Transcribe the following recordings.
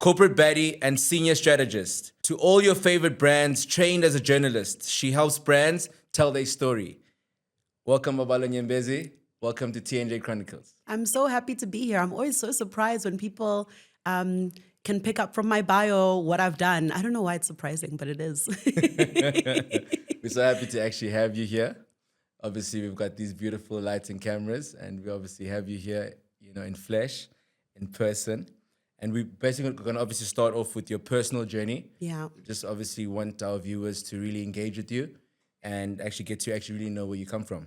corporate baddie, and senior strategist. To all your favorite brands, trained as a journalist, she helps brands tell their story. Welcome, Babalwa Nyembezi. Welcome to TNJ Chronicles. I'm so happy to be here. I'm always so surprised when people can pick up from my bio what I've done. I don't know why it's surprising, but it is. We're so happy to actually have you here. Obviously, we've got these beautiful lights and cameras, and we obviously have you here, in flesh, in person. And we basically going to obviously start off with your personal journey. Yeah. We just obviously want our viewers to really engage with you and actually get to actually really know where you come from.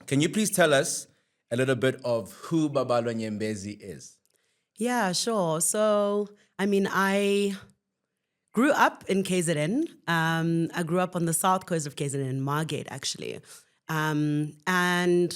Can you please tell us a little bit of who Babalwa Nyembezi is? Yeah, sure. So, I grew up in KZN. I grew up on the south coast of KZN in Margate, actually. And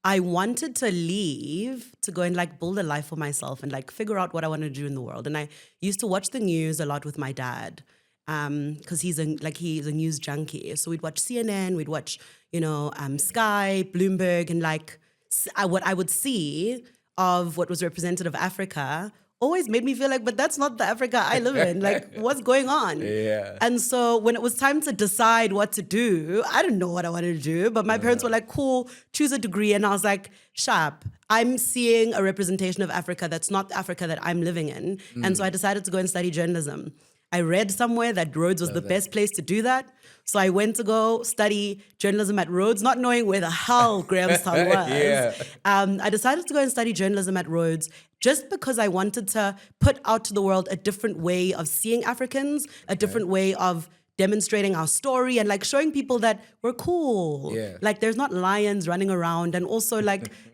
I wanted to leave to go and build a life for myself and figure out what I wanted to do in the world. And I used to watch the news a lot with my dad because he's a news junkie. So we'd watch CNN, we'd watch, Sky, Bloomberg, and what I would see of what was representative of Africa always made me feel but that's not the Africa I live in. What's going on? Yeah. And so when it was time to decide what to do, I didn't know what I wanted to do, but my parents were cool, choose a degree. And I was sharp. I'm seeing a representation of Africa that's not the Africa that I'm living in. And so I decided to go and study journalism. I read somewhere that Rhodes was the best place to do that. So I went to go study journalism at Rhodes, not knowing where the hell Grahamstown was. Yeah. I decided to go and study journalism at Rhodes just because I wanted to put out to the world a different way of seeing Africans, a different way of demonstrating our story and showing people that we're cool. Yeah. There's not lions running around, and also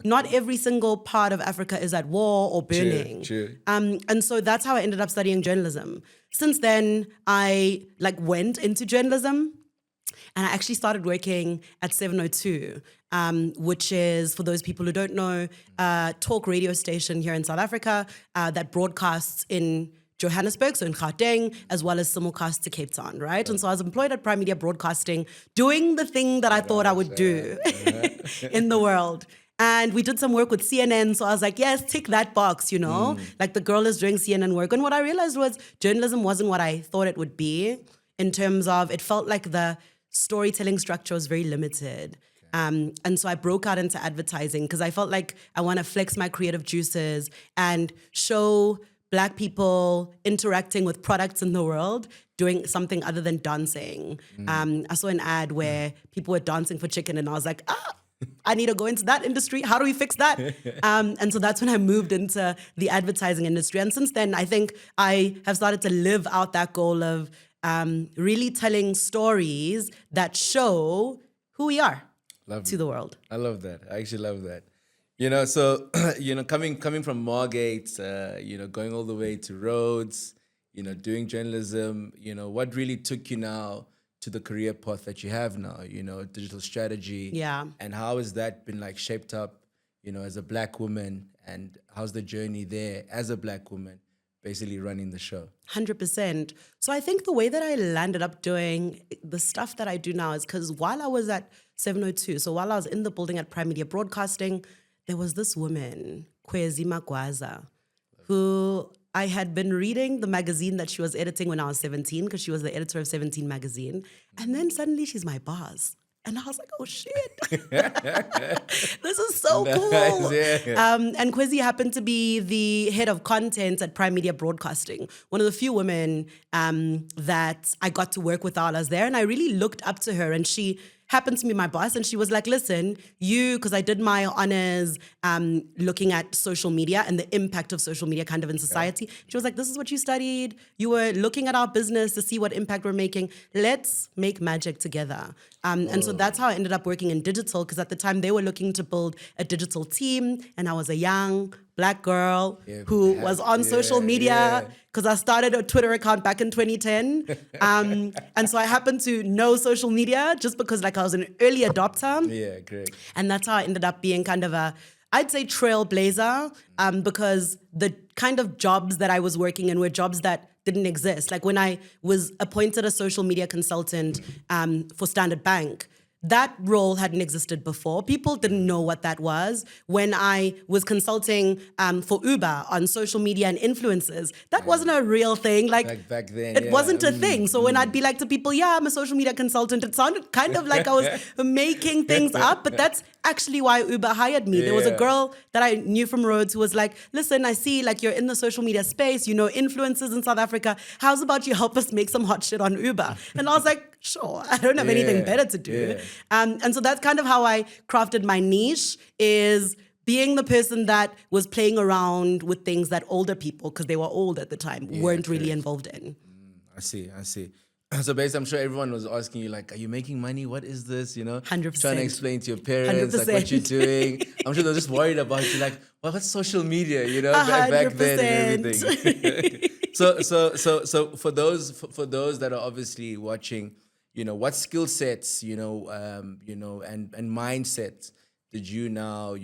not every single part of Africa is at war or burning. True. And so that's how I ended up studying journalism. Since then, I went into journalism. And I actually started working at 702, which is, for those people who don't know, a talk radio station here in South Africa that broadcasts in Johannesburg, so in Gauteng, as well as simulcast to Cape Town, right? And so I was employed at Prime Media Broadcasting, doing the thing that I thought I would do in the world. And we did some work with CNN, so I was yes, tick that box, the girl is doing CNN work. And what I realized was journalism wasn't what I thought it would be, in terms of it felt like the storytelling structure was very limited. And so I broke out into advertising because I felt I want to flex my creative juices and show Black people interacting with products in the world, doing something other than dancing. I saw an ad where people were dancing for chicken, and I was I need to go into that industry. How do we fix that? And so that's when I moved into the advertising industry. And since then, I think I have started to live out that goal of really telling stories that show who we are to the world. I love that. I actually love that. So, coming from Margate, going all the way to Rhodes, doing journalism, what really took you now to the career path that you have now, digital strategy. Yeah. And how has that been shaped up, as a Black woman, and how's the journey there as a Black woman, basically running the show? 100%. So I think the way that I landed up doing the stuff that I do now is because while I was at 702, so while I was in the building at Prime Media Broadcasting, there was this woman, Kwezi Magwaza, who I had been reading the magazine that she was editing when I was 17, because she was the editor of 17 magazine. And then suddenly she's my boss. And I was oh shit, this is so cool. Yeah. And Kwezi happened to be the head of content at Prime Media Broadcasting, one of the few women that I got to work with while I was there. And I really looked up to her, and she happened to be my boss, and she was listen, because I did my honors looking at social media and the impact of social media kind of in society. Yeah. She was this is what you studied. You were looking at our business to see what impact we're making. Let's make magic together. And so that's how I ended up working in digital, because at the time they were looking to build a digital team, and I was a young Black girl who was on social media because I started a Twitter account back in 2010. And so I happened to know social media just because I was an early adopter. Yeah, great. And that's how I ended up being kind of I'd say trailblazer, because the kind of jobs that I was working in were jobs that didn't exist. When I was appointed a social media consultant for Standard Bank, that role hadn't existed before. People didn't know what that was. When I was consulting for Uber on social media and influencers, that wasn't a real thing. Like back then, it wasn't a thing. So when I'd be like to people, yeah, I'm a social media consultant, it sounded kind of like I was making things up, but that's actually why Uber hired me. There was a girl that I knew from Rhodes who was like, listen, I see like you're in the social media space, you know, influencers in South Africa. How's about you help us make some hot shit on Uber? And I was like, sure, I don't have anything better to do. And so that's kind of how I crafted my niche, is being the person that was playing around with things that older people, because they were old at the time, weren't really involved in. I see. So basically, I'm sure everyone was asking you, like, are you making money? What is this? You know, 100%. Trying to explain to your parents, like, what you're doing. I'm sure they're just worried about you, like, well, what's social media, you know, back then and everything. So for those that are obviously watching, you know, what skill sets, and mindsets did you now,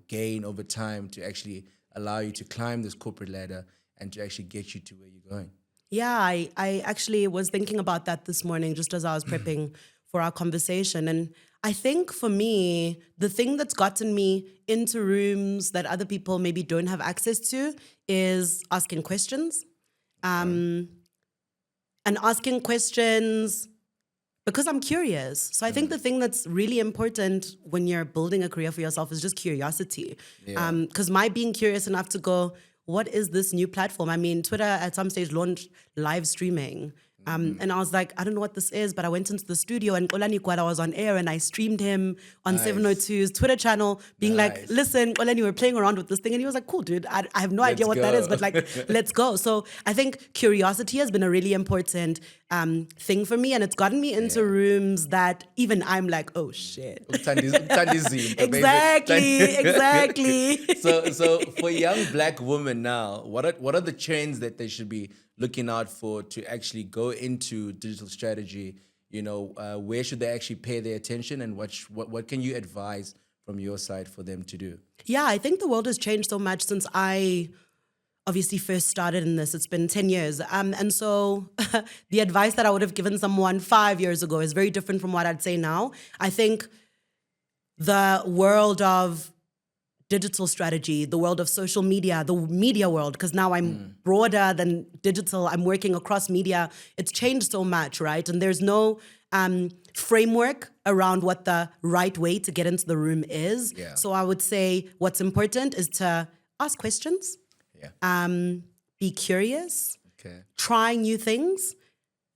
gain over time to actually allow you to climb this corporate ladder and to actually get you to where you're going? Yeah, I actually was thinking about that this morning just as I was prepping for our conversation. And I think for me, the thing that's gotten me into rooms that other people maybe don't have access to is asking questions. And asking questions because I'm curious. So I think the thing that's really important when you're building a career for yourself is just curiosity. Because my being curious enough to go, what is this new platform? I mean, Twitter at some stage launched live streaming. And I was like, I don't know what this is, but I went into the studio and Olani Kwada was on air and I streamed him on 702's Twitter channel being like, listen, Olani, we're playing around with this thing. And he was like, cool, dude. I have no idea what that is, but like, let's go. So I think curiosity has been a really important thing for me. And it's gotten me into rooms that even I'm like, oh shit. Exactly. So for young Black women now, what are the trends that they should be looking out for to actually go into digital strategy? You know, where should they actually pay their attention, and what can you advise from your side for them to do? Yeah, I think the world has changed so much since I obviously first started in this. It's been 10 years. And so the advice that I would have given someone 5 years ago is very different from what I'd say now. I think the world of digital strategy, the world of social media, the media world, because now I'm broader than digital, I'm working across media. It's changed so much, right? And there's no framework around what the right way to get into the room is. Yeah. So I would say what's important is to ask questions, be curious, try new things.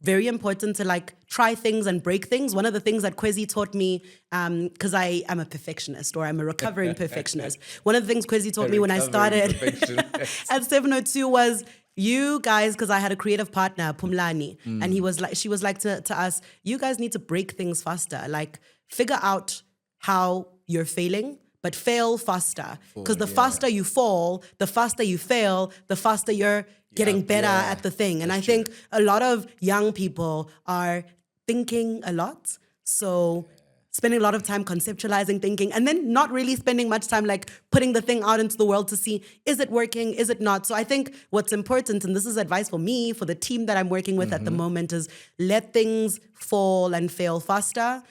Very important to like try things and break things. One of the things that Kwezi taught me, because I am a perfectionist, or I'm a recovering perfectionist. One of the things Kwezi taught me when I started at 702 was, you guys, because I had a creative partner, Pumlani, and she was like to us, you guys need to break things faster. Like figure out how you're failing, but fail faster. Because the faster you fall, the faster you fail, the faster you're getting better at the thing. And I think a lot of young people are thinking a lot. So spending a lot of time conceptualizing, thinking, and then not really spending much time like putting the thing out into the world to see, is it working, is it not? So I think what's important, and this is advice for me, for the team that I'm working with at the moment, is let things fall and fail faster.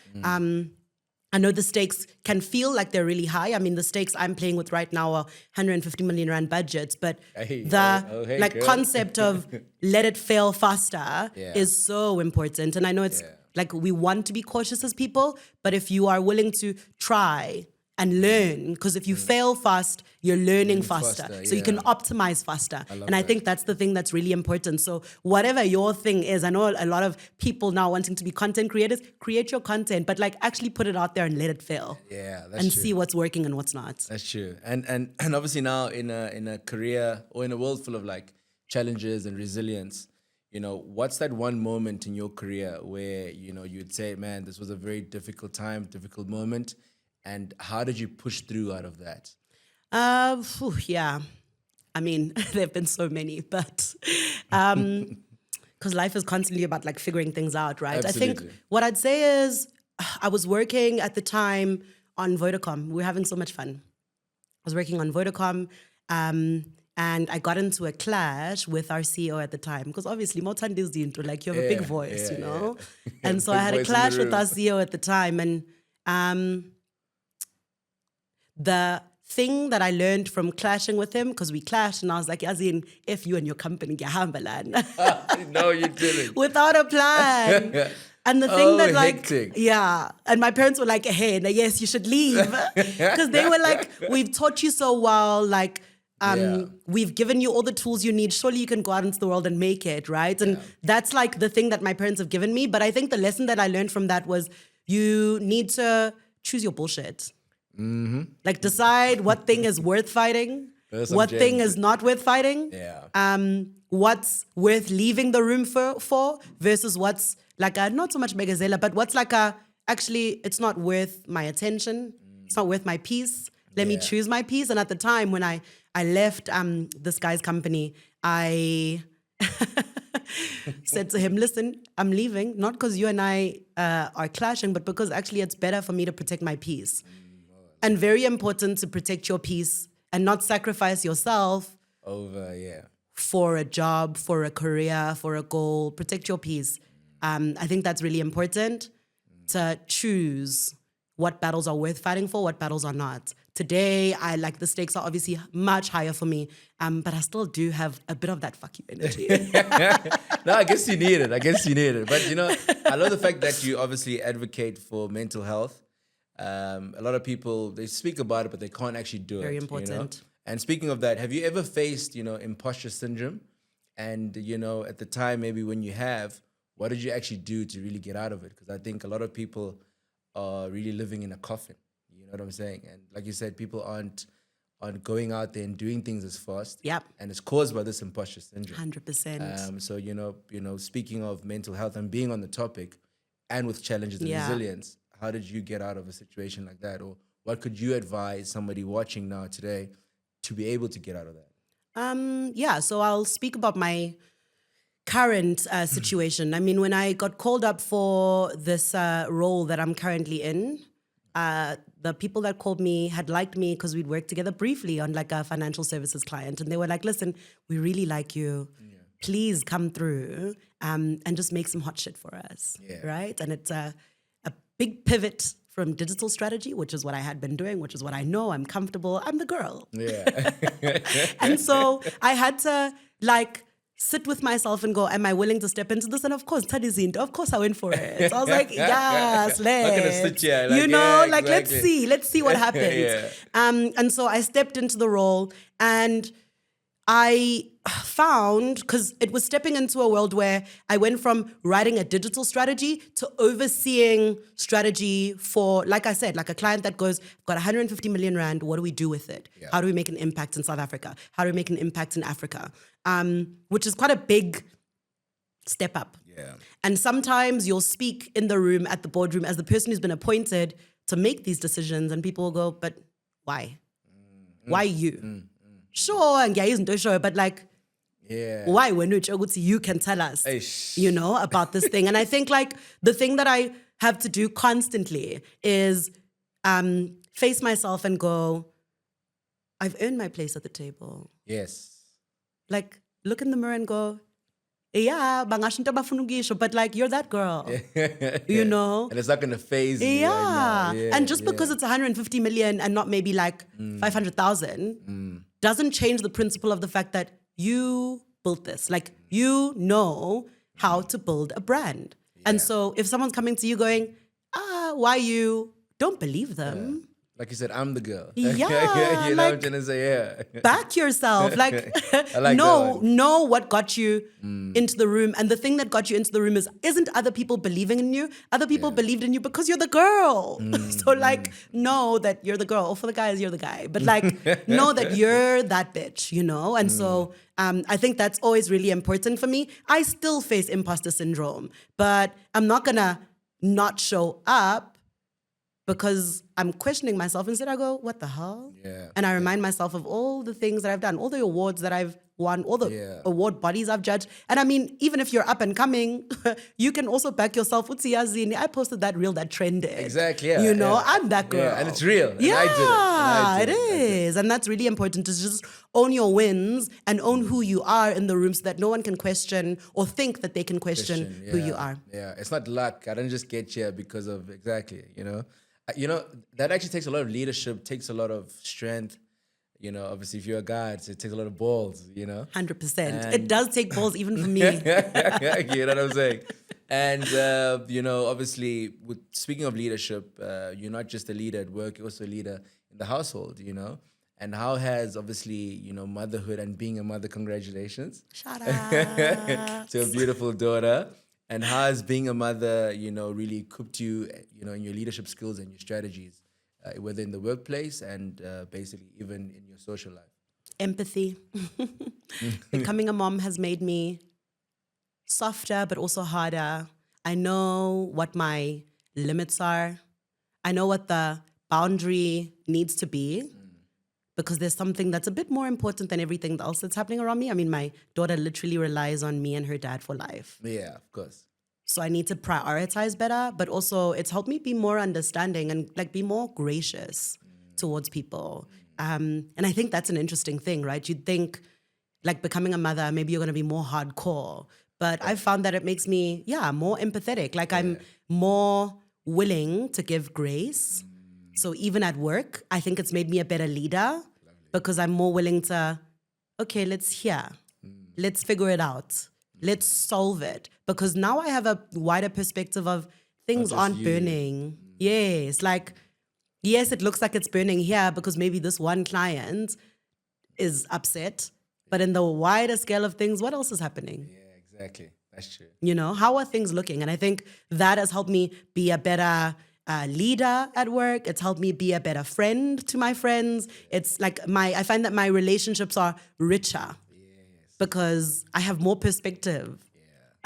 I know the stakes can feel like they're really high. I mean, the stakes I'm playing with right now are 150 million rand budgets, but concept of let it fail faster is so important. And I know it's like we want to be cautious as people, but if you are willing to try and learn, because if you fail fast, you're learning faster. So you can optimize faster. I think that's the thing that's really important. So whatever your thing is, I know a lot of people now wanting to be content creators, create your content, but like actually put it out there and let it fail. Yeah, that's and true. see what's working and what's not. That's true. And obviously now in a career or in a world full of like challenges and resilience, you know, what's that one moment in your career where, you know, you'd say, man, this was a very difficult time, difficult moment, and how did you push through out of that? Yeah. I mean, there have been so many, but because life is constantly about like figuring things out, right? Absolutely. I think what I'd say is I was working at the time on Vodacom. We were having so much fun. I was working on Vodacom. and I got into a clash with our CEO at the time because obviously Motandi is into like you have a big voice, you know, and so I had a clash with our CEO at the time, and the thing that I learned from clashing with him, because we clashed and I was like, as in, if you and your company get hambalan. No, you didn't. Without a plan. And the thing that like, hectic. yeah. And my parents were like, hey, yes, you should leave. Because they were like, we've taught you so well, like, we've given you all the tools you need. Surely you can go out into the world and make it, right? And that's like the thing that my parents have given me. But I think the lesson that I learned from that was you need to choose your bullshit. Like decide what thing is worth fighting, what thing is not worth fighting, what's worth leaving the room for versus what's like a, not so much megazela, but what's like a, actually it's not worth my attention, it's not worth my peace. Let me choose my peace. And at the time when I left this guy's company, I said to him, listen, I'm leaving, not because you and I are clashing, but because actually it's better for me to protect my peace. And very important to protect your peace and not sacrifice yourself for a job, for a career, for a goal. Protect your peace. I think that's really important to choose what battles are worth fighting for, what battles are not. Today, I like the stakes are obviously much higher for me, but I still do have a bit of that fuck you energy. No, I guess you need it. But you know, I love the fact that you obviously advocate for mental health. A lot of people, they speak about it, but they can't actually do it. Very important. You know? And speaking of that, have you ever faced, imposter syndrome? And, at the time, maybe when you have, what did you actually do to really get out of it? Because I think a lot of people are really living in a coffin. You know what I'm saying? And like you said, people aren't going out there and doing things as fast. Yep. And it's caused by this imposter syndrome. 100%. So, speaking of mental health and being on the topic and with challenges and resilience, how did you get out of a situation like that? Or what could you advise somebody watching now today to be able to get out of that? So I'll speak about my current situation. I mean, when I got called up for this role that I'm currently in, the people that called me had liked me because we'd worked together briefly on like a financial services client. And they were like, listen, we really like you. Please come through and just make some hot shit for us, right? And it's a big pivot from digital strategy, which is what I had been doing, which is what I know, I'm comfortable, I'm the girl. Yeah. And so I had to like sit with myself and go, am I willing to step into this? And of course, of course I went for it. So I was like, yes, let's. Not gonna sit here, like, let's see what happens. And so I stepped into the role and I found, because it was stepping into a world where I went from writing a digital strategy to overseeing strategy for, like I said, like a client that goes, I've got 150 million rand, what do we do with it? Yeah. How do we make an impact in South Africa? How do we make an impact in Africa? Which is quite a big step up. Yeah. And sometimes you'll speak in the room at the boardroom as the person who's been appointed to make these decisions, and people will go, but why? Why you? Sure, and yeah, isn't sure, but like, why when you can tell us, about this thing. And I think like the thing that I have to do constantly is face myself and go, I've earned my place at the table. Yes. Like look in the mirror and go, yeah, but like you're that girl, you know? And it's not going to phase me right now. And just because it's 150 million and not maybe like 500,000 doesn't change the principle of the fact that you built this. Like you know how to build a brand. And so if someone's coming to you going, why you? Don't believe them. Like you said, I'm the girl. Yeah, you know what I'm trying to say? Back yourself. Like, like know what got you into the room. And the thing that got you into the room isn't other people believing in you. Other people believed in you because you're the girl. So like, know that you're the girl. Or for the guys, you're the guy. But like, know that you're that bitch, you know? And so I think that's always really important for me. I still face imposter syndrome, but I'm not gonna not show up because I'm questioning myself. Instead, I go, what the hell? Yeah. And I remind myself of all the things that I've done, all the awards that I've won, all the award bodies I've judged. And I mean, even if you're up and coming, you can also back yourself. I posted that reel that trended. Exactly. Yeah. You know, I'm that girl. Yeah, and it's real. And Yeah, I did it. it is. And that's really important to just own your wins and own who you are in the room so that no one can question or think that they can question who you are. Yeah, it's not luck. I didn't just get here because of that actually takes a lot of leadership, takes a lot of strength. Obviously, if you're a guy, it takes a lot of balls, 100%. It does take balls even for me. You know what I'm saying? And, obviously, speaking of leadership, you're not just a leader at work, you're also a leader in the household, And how has, obviously, motherhood and being a mother, congratulations. Shout out. To a beautiful daughter. And how has being a mother, really equipped you, in your leadership skills and your strategies? Whether in the workplace and basically even in your social life. Empathy. Becoming a mom has made me softer, but also harder. I know what my limits are. I know what the boundary needs to be because there's something that's a bit more important than everything else that's happening around me. I mean, my daughter literally relies on me and her dad for life. Yeah, of course. So I need to prioritize better, but also it's helped me be more understanding and be more gracious towards people. And I think that's an interesting thing, right? You'd think becoming a mother, maybe you're going to be more hardcore, but I've found that it makes me, more empathetic. I'm more willing to give grace. So even at work, I think it's made me a better leader because I'm more willing to, okay, let's hear. Let's figure it out. Let's solve it. Because now I have a wider perspective of things aren't burning. Yes, yes, it looks like it's burning here because maybe this one client is upset. But in the wider scale of things, what else is happening? Yeah, exactly. That's true. How are things looking? And I think that has helped me be a better leader at work. It's helped me be a better friend to my friends. It's I find that my relationships are richer. Because I have more perspective.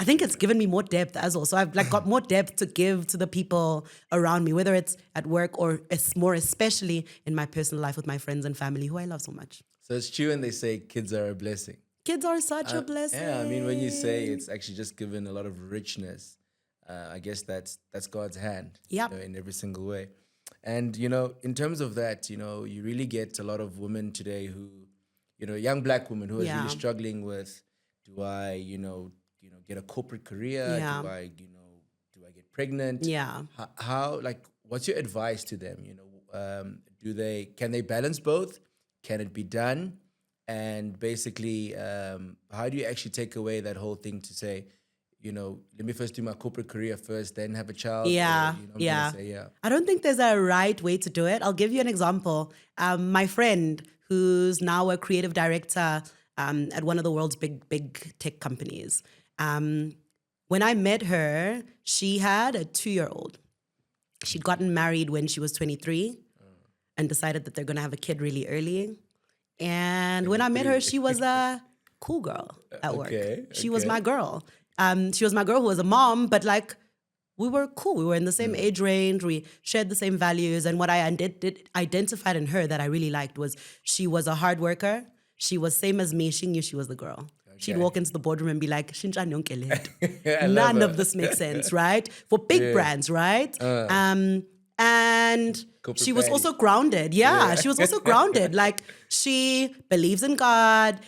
I think it's given me more depth as well. So I've got more depth to give to the people around me, whether it's at work or more especially in my personal life with my friends and family who I love so much. So it's true when they say kids are a blessing. Kids are such a blessing. Yeah, I mean, when you say it's actually just given a lot of richness, I guess that's God's hand in every single way. And, in terms of that, you really get a lot of women today who, young black women who are really struggling with, do I, get a corporate career? Yeah. Do I get pregnant? Yeah. How what's your advice to them? Can they balance both? Can it be done? And basically, how do you actually take away that whole thing to say, let me first do my corporate career first, then have a child? Yeah, I don't think there's a right way to do it. I'll give you an example. My friend, who's now a creative director at one of the world's big tech companies. When I met her, she had a 2-year-old. She'd gotten married when she was 23 and decided that they're going to have a kid really early. And when I met her, she was a cool girl at work. She was my girl. She was my girl who was a mom, but we were cool. We were in the same age range. We shared the same values. And what I identified in her that I really liked was she was a hard worker. She was same as me. She knew she was the girl. She'd walk into the boardroom and be like, none of this makes sense, right? For big brands, right? And corporate she was Baddie. Also grounded. Yeah, she was also grounded. She believes in God,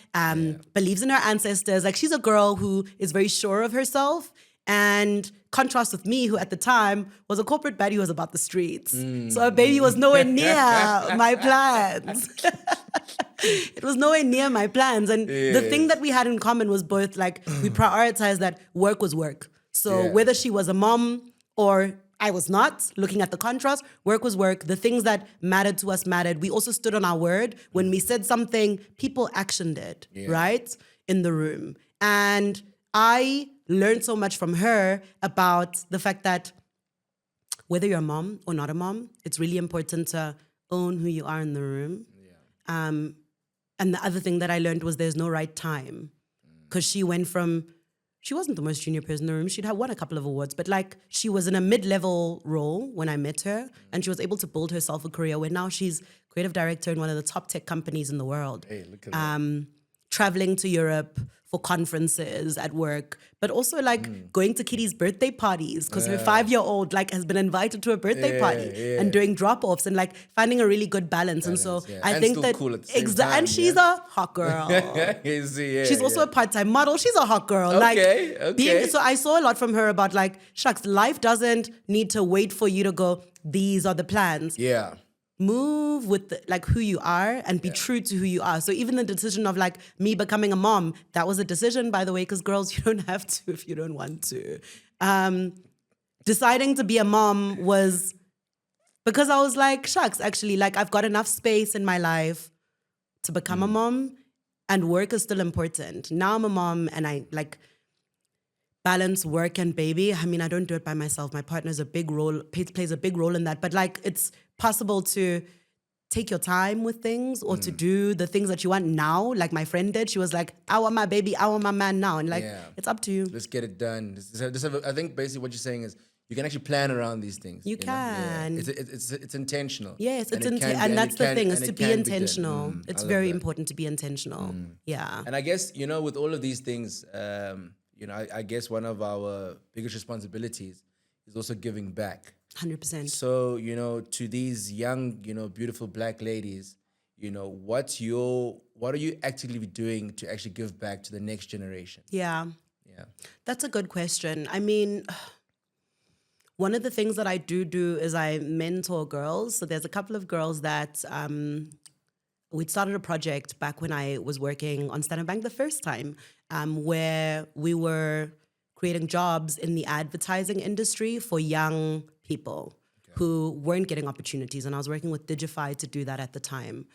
believes in her ancestors. She's a girl who is very sure of herself. And contrast with me, who at the time was a corporate baddie who was about the streets. So her baby was nowhere near my plans. It was nowhere near my plans. And the thing that we had in common was both we prioritized that work was work. So whether she was a mom or I was not, looking at the contrast, work was work. The things that mattered to us mattered. We also stood on our word. When we said something, people actioned it, right? In the room. And I learned so much from her about the fact that whether you're a mom or not a mom, it's really important to own who you are in the room. And the other thing that I learned was there's no right time. Because she went from she wasn't the most junior person in the room. She'd have won a couple of awards, but like she was in a mid-level role when I met her, and she was able to build herself a career where now she's creative director in one of the top tech companies in the world. Hey, look at that. Traveling to Europe for conferences at work, but also like going to Kitty's birthday parties because her 5-year-old like has been invited to a birthday party and doing drop-offs and like finding a really good balance. And so I And think still that cool at the same time, and she's a hot girl. You see, She's also a part-time model. She's a hot girl. Okay. So I saw a lot from her about like, shucks, life doesn't need to wait for you to go, these are the plans. Yeah. Move with like who you are and be true to who you are. So even the decision of like me becoming a mom, that was a decision, by the way, because girls, you don't have to if you don't want to. Deciding to be a mom was because I was like, shucks, actually, like I've got enough space in my life to become a mom, and work is still important. Now I'm a mom and I like balance work and baby. I mean, I don't do it by myself. My partner's plays a big role in that. But like, it's possible to take your time with things or to do the things that you want now. Like my friend did. She was like, I want my baby, I want my man now. And like, it's up to you. Let's get it done. I think basically what you're saying is you can actually plan around these things. You can. Yeah. It's intentional. Yes, and that's the thing, is to be intentional. It's very that. important to be intentional. Yeah. And I guess, with all of these things, I guess one of our biggest responsibilities is also giving back. 100%. So, to these young, beautiful Black ladies, what are you actively doing to actually give back to the next generation? Yeah. Yeah. That's a good question. I mean, one of the things that I do is I mentor girls. So there's a couple of girls that we'd started a project back when I was working on Standard Bank the first time, where we were creating jobs in the advertising industry for young people who weren't getting opportunities. And I was working with Digify to do that at the time.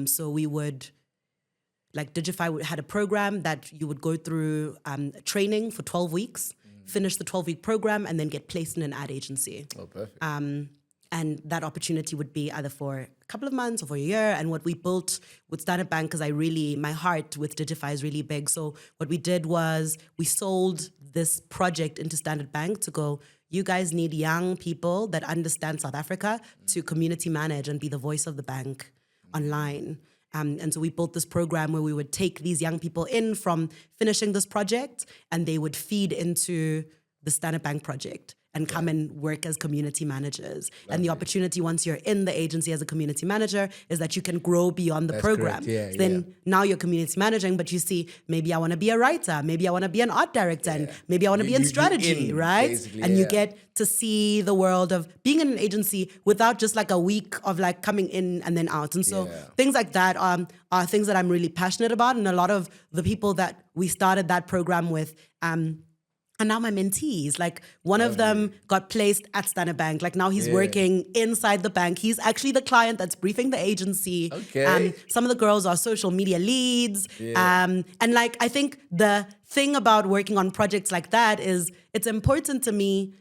So we would, like Digify had a program that you would go through training for 12 weeks, finish the 12-week program, and then get placed in an ad agency. Oh, perfect. And that opportunity would be either for a couple of months or for a year. And what we built with Standard Bank, because my heart with Digify is really big. So what we did was we sold this project into Standard Bank to go, you guys need young people that understand South Africa to community manage and be the voice of the bank online. And so we built this program where we would take these young people in from finishing this project, and they would feed into the Standard Bank project and come and work as community managers. Lovely. And the opportunity once you're in the agency as a community manager is that you can grow beyond the program. Then now you're community managing, but you see, maybe I want to be a writer, maybe I want to be an art director, and maybe I want to be in strategy, right? And you get to see the world of being in an agency without just like a week of like coming in and then out. And so things like that are things that I'm really passionate about. And a lot of the people that we started that program with, and now my mentees, like one of them got placed at Standard Bank. Like now he's working inside the bank. He's actually the client that's briefing the agency. Okay. Some of the girls are social media leads. And like, I think the thing about working on projects like that is it's important to me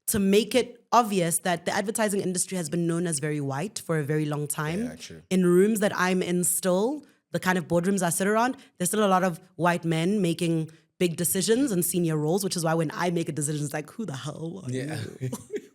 to make it obvious that the advertising industry has been known as very white for a very long time. Yeah, true. In rooms that I'm in still, the kind of boardrooms I sit around, there's still a lot of white men making big decisions and senior roles, which is why when I make a decision, it's like, who the hell are you?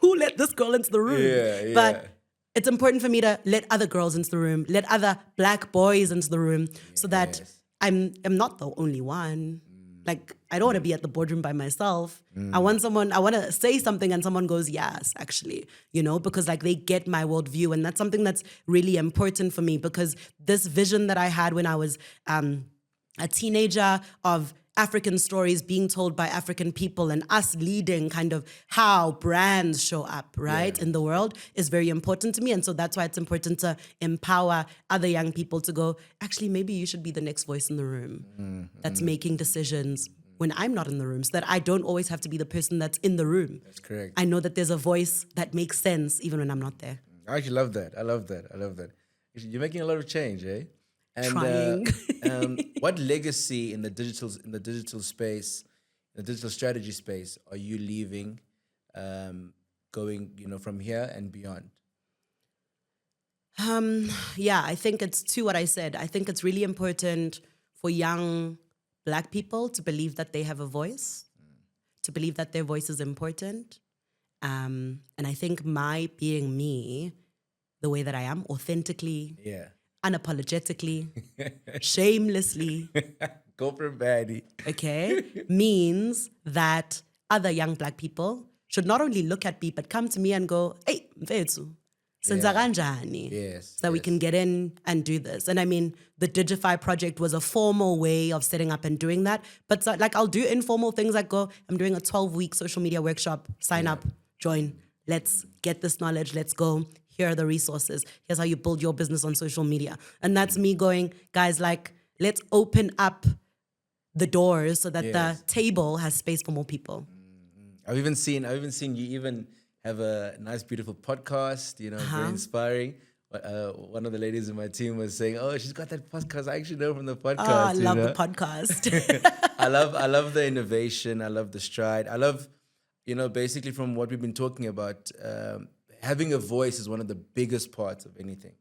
Who let this girl into the room? But it's important for me to let other girls into the room, let other Black boys into the room, so that I'm not the only one. Like, I don't want to be at the boardroom by myself. I want to say something and someone goes, yes, actually, because like they get my worldview. And that's something that's really important for me, because this vision that I had when I was a teenager of African stories being told by African people and us leading kind of how brands show up, right, in the world is very important to me. And so that's why it's important to empower other young people to go, actually, maybe you should be the next voice in the room that's making decisions when I'm not in the room, so that I don't always have to be the person that's in the room. That's correct. I know that there's a voice that makes sense even when I'm not there. I actually love that. I love that. You're making a lot of change, eh? And Trying. What legacy in the digital space, the digital strategy space, are you leaving, going, from here and beyond? I think it's to what I said. I think it's really important for young Black people to believe that they have a voice, to believe that their voice is important. And I think my being me, the way that I am, authentically, unapologetically, shamelessly, corporate baddie. okay, means that other young Black people should not only look at me, but come to me and go, hey, mfethu, senza kanjani? Yes, So that we can get in and do this. And I mean, the Digify project was a formal way of setting up and doing that. But so, like, I'll do informal things like I'm doing a 12-week social media workshop, sign up, join, let's get this knowledge, let's go. Here are the resources. Here's how you build your business on social media. And that's me going, guys, like, let's open up the doors so that the table has space for more people. I've even seen you even have a nice, beautiful podcast, very inspiring. One of the ladies in my team was saying, oh, she's got that podcast. I actually know from the podcast. Oh, I love the podcast. I love the innovation. I love the stride. I love, basically from what we've been talking about, having a voice is one of the biggest parts of anything,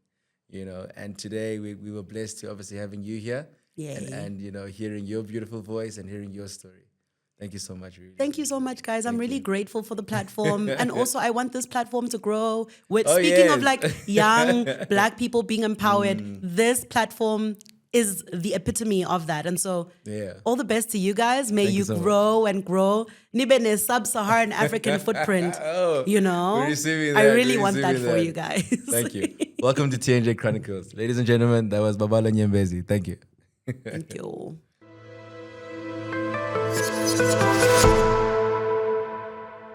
and today we were blessed to obviously having you here and hearing your beautiful voice and hearing your story. Thank you so much, really. Thank you so much, guys. I'm really grateful for the platform. And also, I want this platform to grow. Speaking of like young Black people being empowered, this platform is the epitome of that. And so all the best to you guys. May you grow and grow. Nibe ne sub-Saharan African footprint, We're receiving that. I really want that for you guys. Thank you. Welcome to TNJ Chronicles. Ladies and gentlemen, that was Babalwa Nyembezi. Thank you. Thank you.